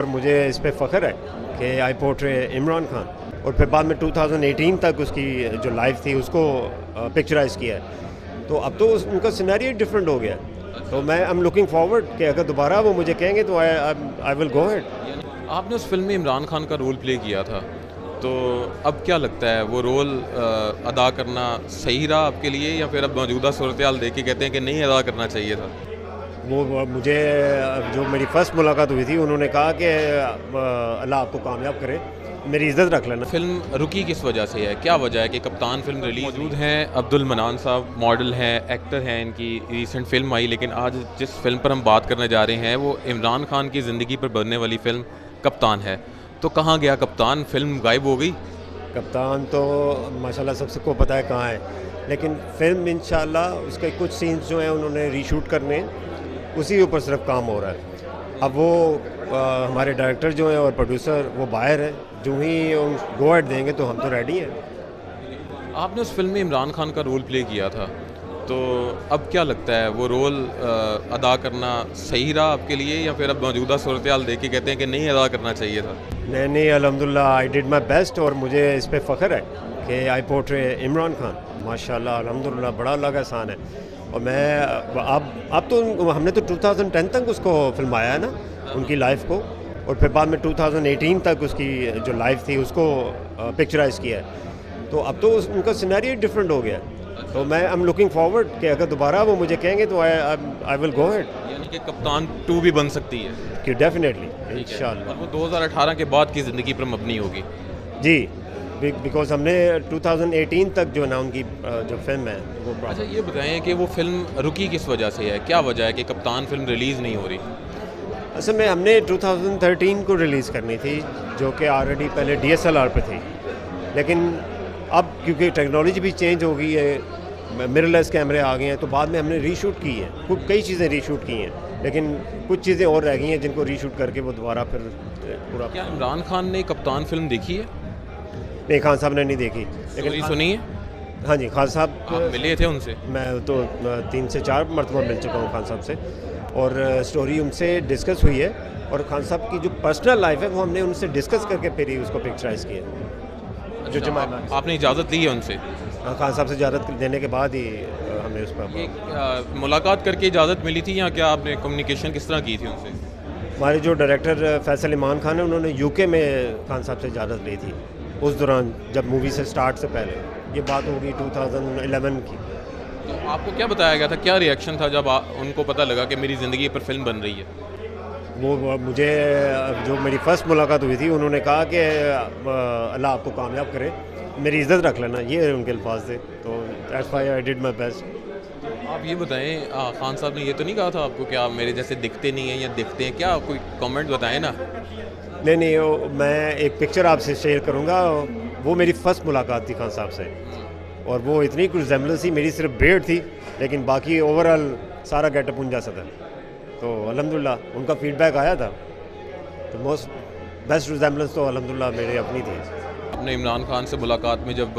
और मुझे इस पे फ़ख्र है कि आई पोर्ट्रे इमरान खान। और फिर बाद में 2018 तक उसकी जो लाइफ थी उसको पिक्चराइज़ किया है। तो अब तो उनका सिनेरियो डिफरेंट हो गया। तो मैं आई एम लुकिंग फॉरवर्ड कि अगर दोबारा वो मुझे कहेंगे तो आई विल गो अहेड। आपने उस फिल्म में इमरान खान का रोल प्ले किया था, तो अब क्या लगता है वो रोल अदा करना सही रहा आपके लिए, या फिर अब मौजूदा सूरत हाल देख के कहते हैं कि नहीं अदा करना चाहिए था? वो मुझे जो मेरी फ़र्स्ट मुलाकात हुई थी उन्होंने कहा कि अल्लाह आपको कामयाब करे, मेरी इज़्ज़त रख लेना। फिल्म रुकी किस वजह से है? क्या वजह है कि कप्तान फिल्म रिलीज मौजूद हैं? अब्दुल मनान साहब मॉडल हैं, एक्टर हैं, इनकी रीसेंट फिल्म आई, लेकिन आज जिस फिल्म पर हम बात करने जा रहे हैं वो इमरान खान की ज़िंदगी पर बनने वाली फ़िल्म कप्तान है। तो कहाँ गया कप्तान? फिल्म गायब हो गई। कप्तान तो माशाल्लाह सबको पता है कहाँ है, लेकिन फ़िल्म इंशाल्लाह उसके कुछ सीन्स जो हैं उन्होंने रीशूट करने हैं, उसी के ऊपर सिर्फ काम हो रहा है। अब वो हमारे डायरेक्टर जो हैं और प्रोड्यूसर वो बाहर हैं, जो ही गो अहेड देंगे तो हम तो रेडी हैं। आपने उस फिल्म में इमरान खान का रोल प्ले किया था, तो अब क्या लगता है वो रोल अदा करना सही रहा आपके लिए, या फिर अब मौजूदा सूरत हाल देख के कहते हैं कि नहीं अदा करना चाहिए था? नहीं, अल्हम्दुलिल्लाह आई डिड माई बेस्ट और मुझे इस पे फ़ख्र है कि आई पोर्ट्रे इमरान खान। माशाल्लाह अल्हम्दुलिल्लाह बड़ा अल्लाह का एहसान है। और मैं अब तो हमने तो 2010 तक उसको फिल्माया है ना, उनकी लाइफ को, और फिर बाद में 2018 तक उसकी जो लाइफ थी उसको पिक्चराइज़ किया है। तो अब तो उनका सिनेरियो डिफरेंट हो गया। तो मैं आई एम लुकिंग फॉरवर्ड कि अगर दोबारा वो मुझे कहेंगे तो आई विल गो अहेड। यानी कि कप्तान 2 भी बन सकती है? कि डेफिनेटली इंशाल्लाह। और वो 2018 के बाद की ज़िंदगी पर मबनी होगी? जी, बिकॉज हमने 2018 तक जो है ना उनकी जो फिल्म है वो अच्छा, ये बताएं कि वो फिल्म रुकी किस वजह से है? क्या वजह है कि कप्तान फिल्म रिलीज़ नहीं हो रही? असल में हमने 2013 को रिलीज़ करनी थी, जो कि ऑलरेडी पहले DSLR पे थी, लेकिन अब क्योंकि टेक्नोलॉजी भी चेंज हो गई है, मिररलेस कैमरे आ गए हैं, तो बाद में हमने रीशूट की है, कई चीज़ें रीशूट की हैं, लेकिन कुछ चीज़ें और रह गई हैं जिनको रीशूट करके वो दोबारा फिर पूरा। क्या इमरान खान ने कप्तान फिल्म देखी है? नहीं, खान साहब ने नहीं देखी, लेकिन सुनी है? हाँ जी, खान साहब आप मिले थे उनसे? मैं तो 3 से 4 मरतबा मिल चुका हूँ खान साहब से, और स्टोरी उनसे डिस्कस हुई है, और खान साहब की जो पर्सनल लाइफ है वो हमने उनसे डिस्कस करके फिर ही उसको पिक्चराइज़ किया है। जो जमाना आपने इजाज़त ली है उनसे? खान साहब से इजाज़त देने के बाद ही हमने उस ये पर मुलाकात करके इजाज़त मिली थी, या क्या आपने कम्युनिकेशन किस तरह की थी उनसे? हमारे जो डायरेक्टर फैसल इमान खान है उन्होंने UK में खान साहब से इजाज़त ली थी उस दौरान, जब मूवी से स्टार्ट से पहले। ये बात होगी 2011 की। तो आपको क्या बताया गया था, क्या रिएक्शन था जब उनको पता लगा कि मेरी ज़िंदगी पर फिल्म बन रही है? वो मुझे जो मेरी फ़र्स्ट मुलाकात हुई थी उन्होंने कहा कि अल्लाह आपको कामयाब करे, मेरी इज़्ज़त रख लेना, ये उनके अल्फाज थे। तो that's why I did my best. आप ये बताएं, खान साहब ने ये तो नहीं कहा था आपको कि आप मेरे जैसे दिखते नहीं हैं या दिखते हैं? क्या कोई कमेंट बताएं ना। नहीं, मैं एक पिक्चर आपसे शेयर करूँगा, वो मेरी फ़र्स्ट मुलाकात थी खान साहब से, और वो इतनी कुछ रिजेम्बलेंस थी, मेरी सिर्फ बेर्ड थी, लेकिन बाकी ओवरऑल सारा गेटअप उनका सा था। तो अल्हम्दुलिल्लाह उनका फीडबैक आया था, तो मोस्ट बेस्ट रिजेम्बलेंस तो अल्हम्दुलिल्लाह मेरी अपनी थी। आपने इमरान खान से मुलाकात में जब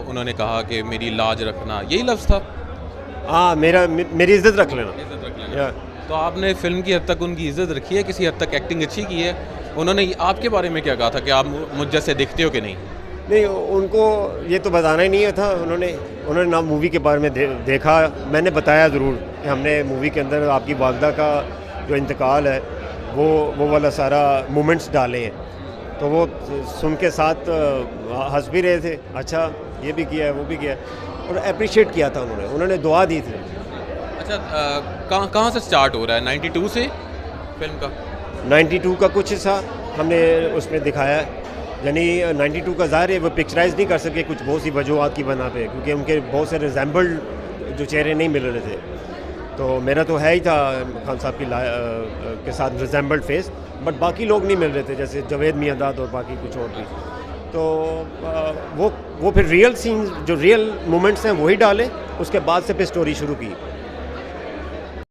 उन्होंने कहा कि मेरी लाज रखना, यही लफ्ज़ था? हाँ, मेरी इज़्ज़त रख लेना। इज़्ज़त रख लेना। तो आपने फिल्म की हद तक उनकी इज़्ज़त रखी है, किसी हद तक एक्टिंग अच्छी की है। उन्होंने आपके बारे में क्या कहा था कि आप मुझ जैसे दिखते हो कि नहीं? नहीं, उनको ये तो बताना ही नहीं था। उन्होंने ना मूवी के बारे में देखा, मैंने बताया ज़रूर कि हमने मूवी के अंदर आपकी वालदा का जो इंतकाल है वो वाला सारा मोमेंट्स डाले हैं। तो वो सुन के साथ हंस भी रहे थे, अच्छा ये भी किया है वो भी किया है, और अप्रिशिएट किया था उन्होंने दुआ दी थी। अच्छा, कहाँ से स्टार्ट हो रहा है? 92 से फिल्म का? 92 का कुछ हिस्सा हमने उसमें दिखाया है, यानी 92 का ज़ाहिर है वो पिक्चराइज़ नहीं कर सके कुछ बहुत सी वजूहत की बना पे, क्योंकि उनके बहुत से रिजेंबल्ड जो चेहरे नहीं मिल रहे थे। तो मेरा तो है ही था खान साहब के साथ रिजेंबल्ड फेस, बट बाकी लोग नहीं मिल रहे थे, जैसे जावेद मियांदाद और बाकी कुछ और भी। तो वो फिर रियल सीन्स जो रियल मोमेंट्स हैं वही डाले, उसके बाद से फिर स्टोरी शुरू की।